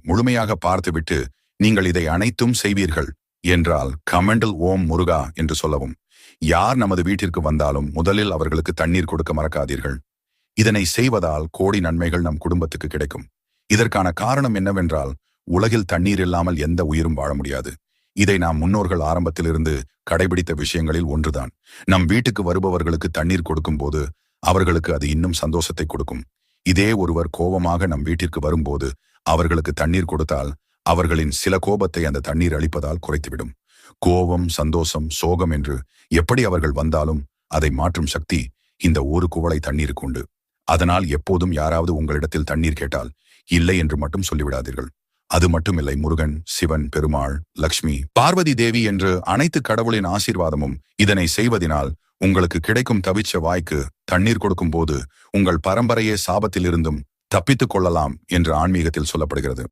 முழுமையாக பார்த்துவிட்டு நீங்கள் இதை அனைத்தும் செய்வீர்கள் என்றால் கமெண்டில் ஓம் முருகா என்று சொல்லவும். யார் நமது வீட்டிற்கு வந்தாலும் முதலில் அவர்களுக்கு தண்ணீர் கொடுக்க மறக்காதீர்கள். இதனை செய்வதால் கோடி நன்மைகள் நம் குடும்பத்துக்கு கிடைக்கும். இதற்கான காரணம் என்னவென்றால், உலகில் தண்ணீர் இல்லாமல் எந்த உயிரும் வாழ முடியாது. இதை நாம் முன்னோர்கள் ஆரம்பத்திலிருந்து கடைபிடித்த விஷயங்களில் ஒன்றுதான். நம் வீட்டுக்கு வருபவர்களுக்கு தண்ணீர் கொடுக்கும் போது அவர்களுக்கு அது இன்னும் சந்தோஷத்தை கொடுக்கும். இதே ஒருவர் கோபமாக நம் வீட்டிற்கு வரும்போது அவர்களுக்கு தண்ணீர் கொடுத்தால் அவர்களின் சில கோபத்தை அந்த தண்ணீர் அளிப்பதால் குறைத்துவிடும். கோபம், சந்தோஷம், சோகம் என்று எப்படி அவர்கள் வந்தாலும் அதை மாற்றும் சக்தி இந்த ஒரு குவளை தண்ணீருக்கு உண்டு. அதனால் எப்போதும் யாராவது உங்களிடத்தில் தண்ணீர் கேட்டால் இல்லை என்று மட்டும் சொல்லிவிடாதீர்கள். அது மட்டுமில்லை, முருகன், சிவன், பெருமாள், லக்ஷ்மி, பார்வதி தேவி என்று அனைத்து கடவுளின் ஆசீர்வாதமும் இதனை செய்வதினால் உங்களுக்கு கிடைக்கும். தவிச்ச வாய்க்கு தண்ணீர் கொடுக்கும் போது உங்கள் பரம்பரையே சாபத்திலிருந்தும் தப்பித்துக் கொள்ளலாம் என்று ஆன்மீகத்தில் சொல்லப்படுகிறது.